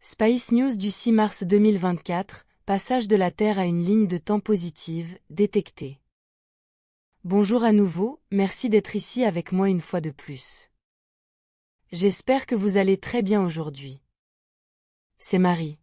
Space News du 6 mars 2024, passage de la Terre à une ligne de temps positive, détectée. Bonjour à nouveau, merci d'être ici avec moi une fois de plus. J'espère que vous allez très bien aujourd'hui. C'est Marie.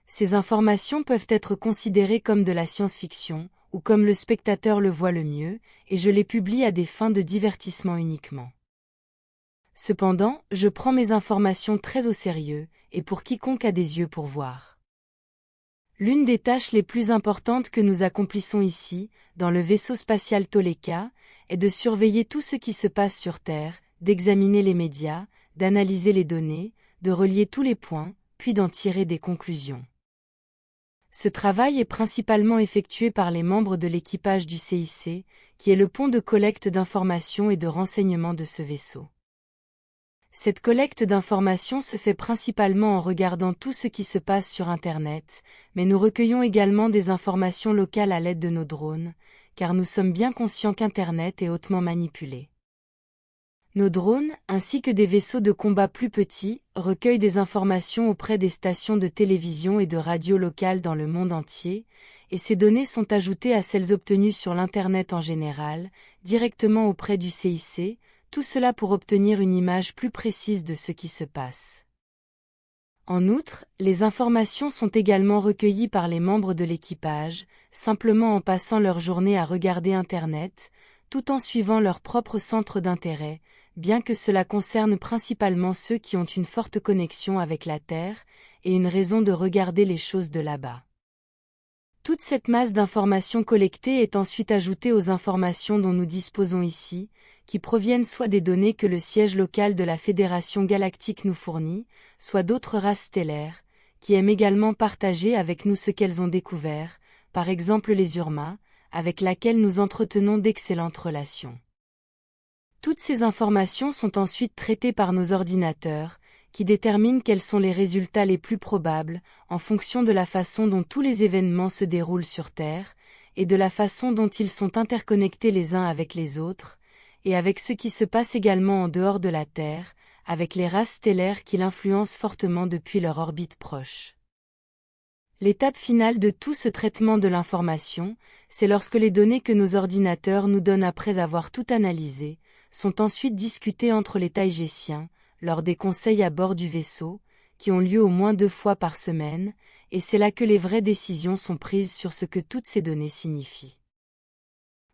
Ces informations peuvent être considérées comme de la science-fiction, ou comme le spectateur le voit le mieux, et je les publie à des fins de divertissement uniquement. Cependant, je prends mes informations très au sérieux, et pour quiconque a des yeux pour voir. L'une des tâches les plus importantes que nous accomplissons ici, dans le vaisseau spatial Toleka, est de surveiller tout ce qui se passe sur Terre, d'examiner les médias, d'analyser les données, de relier tous les points, puis d'en tirer des conclusions. Ce travail est principalement effectué par les membres de l'équipage du CIC, qui est le pont de collecte d'informations et de renseignements de ce vaisseau. Cette collecte d'informations se fait principalement en regardant tout ce qui se passe sur Internet, mais nous recueillons également des informations locales à l'aide de nos drones, car nous sommes bien conscients qu'Internet est hautement manipulé. Nos drones, ainsi que des vaisseaux de combat plus petits, recueillent des informations auprès des stations de télévision et de radio locales dans le monde entier, et ces données sont ajoutées à celles obtenues sur l'Internet en général, directement auprès du CIC, tout cela pour obtenir une image plus précise de ce qui se passe. En outre, les informations sont également recueillies par les membres de l'équipage, simplement en passant leur journée à regarder Internet, tout en suivant leur propre centre d'intérêt, bien que cela concerne principalement ceux qui ont une forte connexion avec la Terre, et une raison de regarder les choses de là-bas. Toute cette masse d'informations collectées est ensuite ajoutée aux informations dont nous disposons ici, qui proviennent soit des données que le siège local de la Fédération galactique nous fournit, soit d'autres races stellaires, qui aiment également partager avec nous ce qu'elles ont découvert, par exemple les Urma, avec laquelle nous entretenons d'excellentes relations. Toutes ces informations sont ensuite traitées par nos ordinateurs, qui déterminent quels sont les résultats les plus probables, en fonction de la façon dont tous les événements se déroulent sur Terre, et de la façon dont ils sont interconnectés les uns avec les autres, et avec ce qui se passe également en dehors de la Terre, avec les races stellaires qui l'influencent fortement depuis leur orbite proche. L'étape finale de tout ce traitement de l'information, c'est lorsque les données que nos ordinateurs nous donnent après avoir tout analysé, sont ensuite discutées entre les Taïgésiens, lors des conseils à bord du vaisseau, qui ont lieu au moins 2 fois par semaine, et c'est là que les vraies décisions sont prises sur ce que toutes ces données signifient.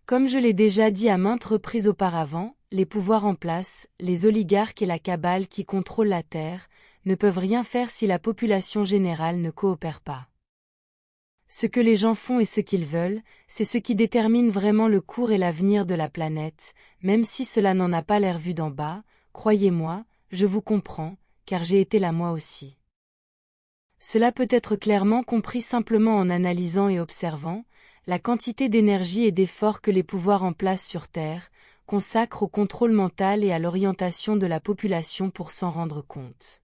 Comme je l'ai déjà dit à maintes reprises auparavant, les pouvoirs en place, les oligarques et la cabale qui contrôlent la Terre, ne peuvent rien faire si la population générale ne coopère pas. Ce que les gens font et ce qu'ils veulent, c'est ce qui détermine vraiment le cours et l'avenir de la planète, même si cela n'en a pas l'air vu d'en bas, croyez-moi, je vous comprends, car j'ai été là moi aussi. Cela peut être clairement compris simplement en analysant et observant la quantité d'énergie et d'efforts que les pouvoirs en place sur Terre consacrent au contrôle mental et à l'orientation de la population pour s'en rendre compte.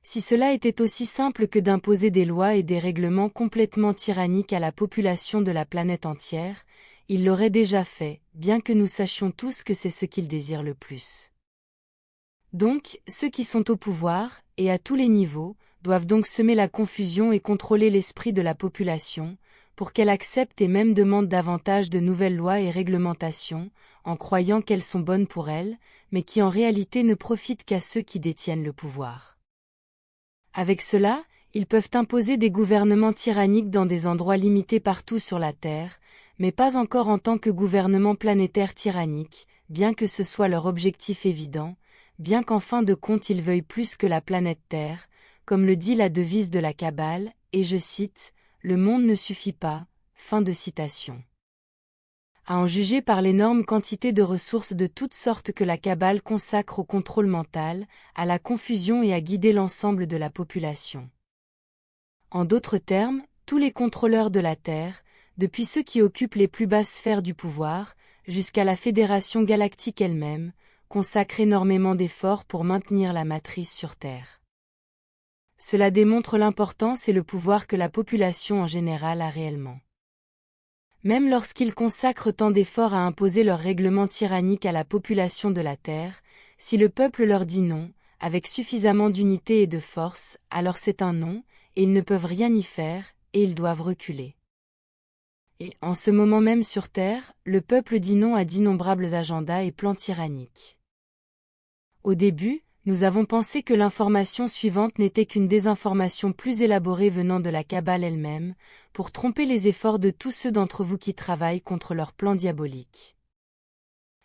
Si cela était aussi simple que d'imposer des lois et des règlements complètement tyranniques à la population de la planète entière, ils l'auraient déjà fait, bien que nous sachions tous que c'est ce qu'ils désirent le plus. Donc, ceux qui sont au pouvoir, et à tous les niveaux, doivent donc semer la confusion et contrôler l'esprit de la population, pour qu'elle accepte et même demande davantage de nouvelles lois et réglementations, en croyant qu'elles sont bonnes pour elle, mais qui en réalité ne profitent qu'à ceux qui détiennent le pouvoir. Avec cela, ils peuvent imposer des gouvernements tyranniques dans des endroits limités partout sur la Terre, mais pas encore en tant que gouvernement planétaire tyrannique, bien que ce soit leur objectif évident, bien qu'en fin de compte ils veuillent plus que la planète Terre, comme le dit la devise de la cabale, et je cite, « Le monde ne suffit pas », fin de citation. À en juger par l'énorme quantité de ressources de toutes sortes que la cabale consacre au contrôle mental, à la confusion et à guider l'ensemble de la population. En d'autres termes, tous les contrôleurs de la Terre, depuis ceux qui occupent les plus basses sphères du pouvoir, jusqu'à la Fédération galactique elle-même, consacrent énormément d'efforts pour maintenir la matrice sur Terre. Cela démontre l'importance et le pouvoir que la population en général a réellement. Même lorsqu'ils consacrent tant d'efforts à imposer leurs règlements tyranniques à la population de la Terre, si le peuple leur dit non, avec suffisamment d'unité et de force, alors c'est un non, et ils ne peuvent rien y faire, et ils doivent reculer. Et, en ce moment même sur Terre, le peuple dit non à d'innombrables agendas et plans tyranniques. Au début, nous avons pensé que l'information suivante n'était qu'une désinformation plus élaborée venant de la cabale elle-même, pour tromper les efforts de tous ceux d'entre vous qui travaillent contre leurs plans diaboliques.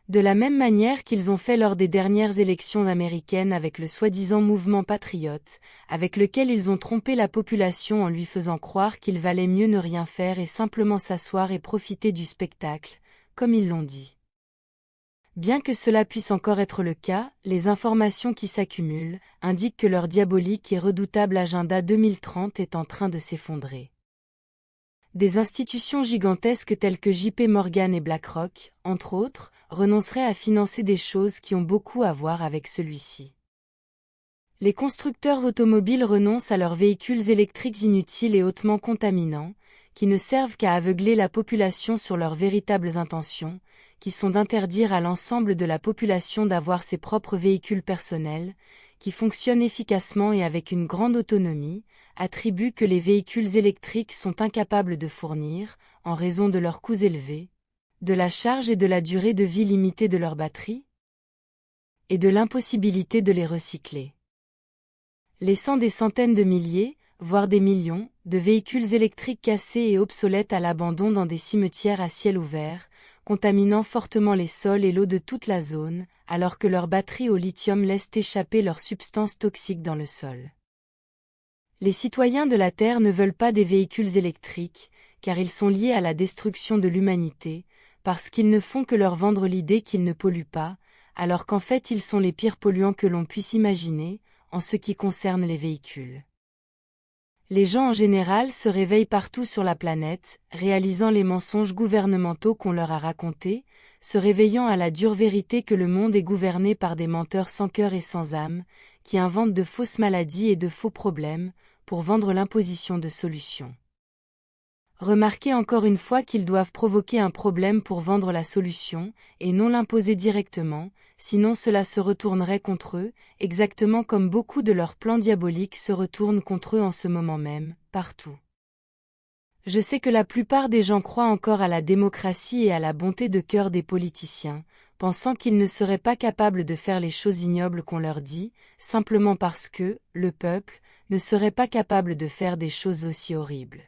De la même manière qu'ils ont fait lors des dernières élections américaines avec le soi-disant mouvement patriote, avec lequel ils ont trompé la population en lui faisant croire qu'il valait mieux ne rien faire et simplement s'asseoir et profiter du spectacle, comme ils l'ont dit. Bien que cela puisse encore être le cas, les informations qui s'accumulent indiquent que leur diabolique et redoutable agenda 2030 est en train de s'effondrer. Des institutions gigantesques telles que JP Morgan et BlackRock, entre autres, renonceraient à financer des choses qui ont beaucoup à voir avec celui-ci. Les constructeurs automobiles renoncent à leurs véhicules électriques inutiles et hautement contaminants, qui ne servent qu'à aveugler la population sur leurs véritables intentions, qui sont d'interdire à l'ensemble de la population d'avoir ses propres véhicules personnels, qui fonctionnent efficacement et avec une grande autonomie, attributs que les véhicules électriques sont incapables de fournir, en raison de leurs coûts élevés, de la charge et de la durée de vie limitée de leurs batteries, et de l'impossibilité de les recycler. Laissant des centaines de milliers, voire des millions, de véhicules électriques cassés et obsolètes à l'abandon dans des cimetières à ciel ouvert, contaminant fortement les sols et l'eau de toute la zone, alors que leurs batteries au lithium laissent échapper leurs substances toxiques dans le sol. Les citoyens de la Terre ne veulent pas des véhicules électriques, car ils sont liés à la destruction de l'humanité, parce qu'ils ne font que leur vendre l'idée qu'ils ne polluent pas, alors qu'en fait ils sont les pires polluants que l'on puisse imaginer, en ce qui concerne les véhicules. Les gens en général se réveillent partout sur la planète, réalisant les mensonges gouvernementaux qu'on leur a racontés, se réveillant à la dure vérité que le monde est gouverné par des menteurs sans cœur et sans âme, qui inventent de fausses maladies et de faux problèmes, pour vendre l'imposition de solutions. Remarquez encore une fois qu'ils doivent provoquer un problème pour vendre la solution, et non l'imposer directement, sinon cela se retournerait contre eux, exactement comme beaucoup de leurs plans diaboliques se retournent contre eux en ce moment même, partout. Je sais que la plupart des gens croient encore à la démocratie et à la bonté de cœur des politiciens, pensant qu'ils ne seraient pas capables de faire les choses ignobles qu'on leur dit, simplement parce que, le peuple, ne serait pas capable de faire des choses aussi horribles.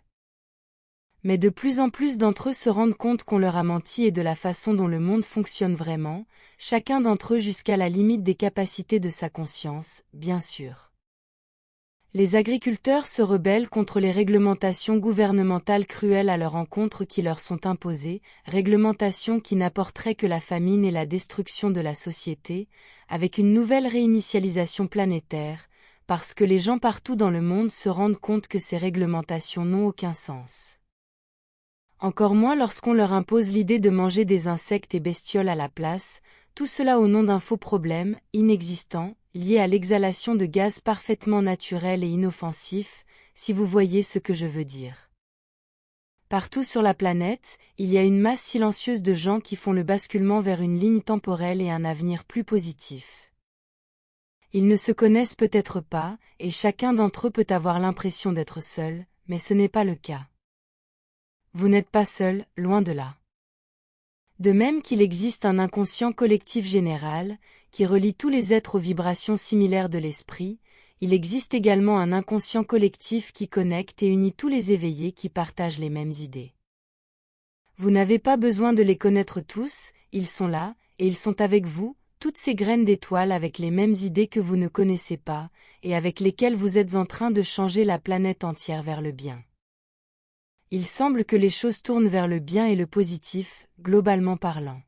Mais de plus en plus d'entre eux se rendent compte qu'on leur a menti et de la façon dont le monde fonctionne vraiment, chacun d'entre eux jusqu'à la limite des capacités de sa conscience, bien sûr. Les agriculteurs se rebellent contre les réglementations gouvernementales cruelles à leur encontre qui leur sont imposées, réglementations qui n'apporteraient que la famine et la destruction de la société, avec une nouvelle réinitialisation planétaire, parce que les gens partout dans le monde se rendent compte que ces réglementations n'ont aucun sens. Encore moins lorsqu'on leur impose l'idée de manger des insectes et bestioles à la place, tout cela au nom d'un faux problème, inexistant, lié à l'exhalation de gaz parfaitement naturels et inoffensifs, si vous voyez ce que je veux dire. Partout sur la planète, il y a une masse silencieuse de gens qui font le basculement vers une ligne temporelle et un avenir plus positif. Ils ne se connaissent peut-être pas, et chacun d'entre eux peut avoir l'impression d'être seul, mais ce n'est pas le cas. Vous n'êtes pas seul, loin de là. De même qu'il existe un inconscient collectif général, qui relie tous les êtres aux vibrations similaires de l'esprit, il existe également un inconscient collectif qui connecte et unit tous les éveillés qui partagent les mêmes idées. Vous n'avez pas besoin de les connaître tous, ils sont là, et ils sont avec vous, toutes ces graines d'étoiles avec les mêmes idées que vous ne connaissez pas, et avec lesquelles vous êtes en train de changer la planète entière vers le bien. Il semble que les choses tournent vers le bien et le positif, globalement parlant.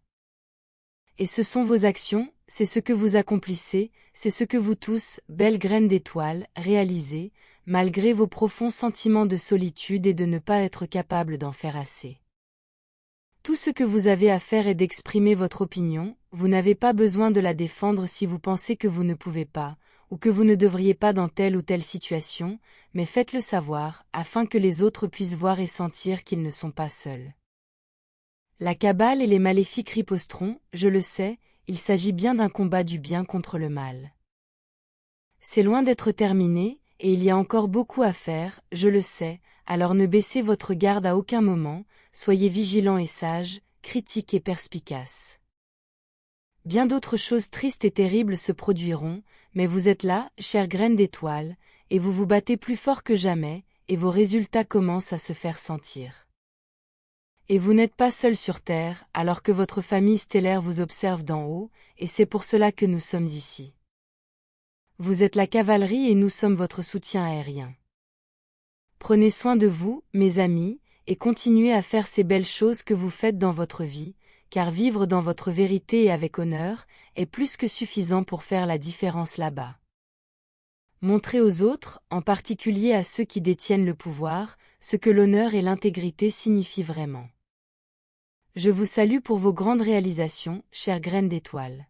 Et ce sont vos actions, c'est ce que vous accomplissez, c'est ce que vous tous, belles graines d'étoiles, réalisez, malgré vos profonds sentiments de solitude et de ne pas être capable d'en faire assez. Tout ce que vous avez à faire est d'exprimer votre opinion, vous n'avez pas besoin de la défendre si vous pensez que vous ne pouvez pas, ou que vous ne devriez pas dans telle ou telle situation, mais faites-le savoir, afin que les autres puissent voir et sentir qu'ils ne sont pas seuls. La cabale et les maléfiques riposteront, je le sais, il s'agit bien d'un combat du bien contre le mal. C'est loin d'être terminé, et il y a encore beaucoup à faire, je le sais, alors ne baissez votre garde à aucun moment, soyez vigilants et sages, critiques et perspicaces. Bien d'autres choses tristes et terribles se produiront, mais vous êtes là, chère graine d'étoile, et vous vous battez plus fort que jamais, et vos résultats commencent à se faire sentir. Et vous n'êtes pas seul sur Terre, alors que votre famille stellaire vous observe d'en haut, et c'est pour cela que nous sommes ici. Vous êtes la cavalerie et nous sommes votre soutien aérien. Prenez soin de vous, mes amis, et continuez à faire ces belles choses que vous faites dans votre vie, car vivre dans votre vérité et avec honneur est plus que suffisant pour faire la différence là-bas. Montrez aux autres, en particulier à ceux qui détiennent le pouvoir, ce que l'honneur et l'intégrité signifient vraiment. Je vous salue pour vos grandes réalisations, chère graine d'étoile.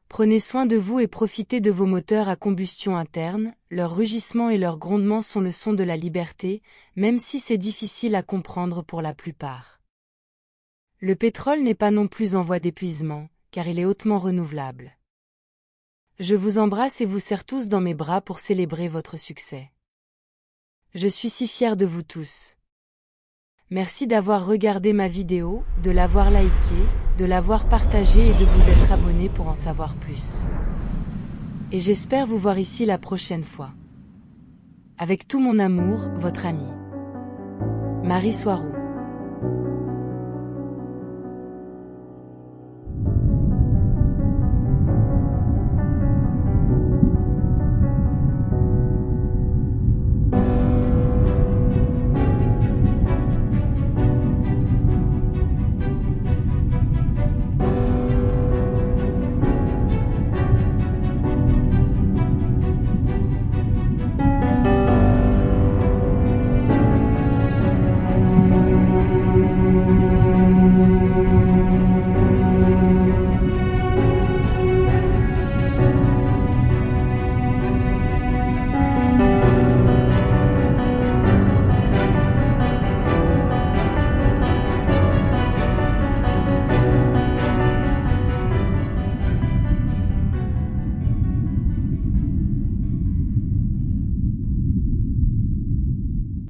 Prenez soin de vous et profitez de vos moteurs à combustion interne, leurs rugissements et leurs grondements sont le son de la liberté, même si c'est difficile à comprendre pour la plupart. Le pétrole n'est pas non plus en voie d'épuisement, car il est hautement renouvelable. Je vous embrasse et vous serre tous dans mes bras pour célébrer votre succès. Je suis si fière de vous tous. Merci d'avoir regardé ma vidéo, de l'avoir likée, de l'avoir partagée et de vous être abonné pour en savoir plus. Et j'espère vous voir ici la prochaine fois. Avec tout mon amour, votre amie Marie Soiroux.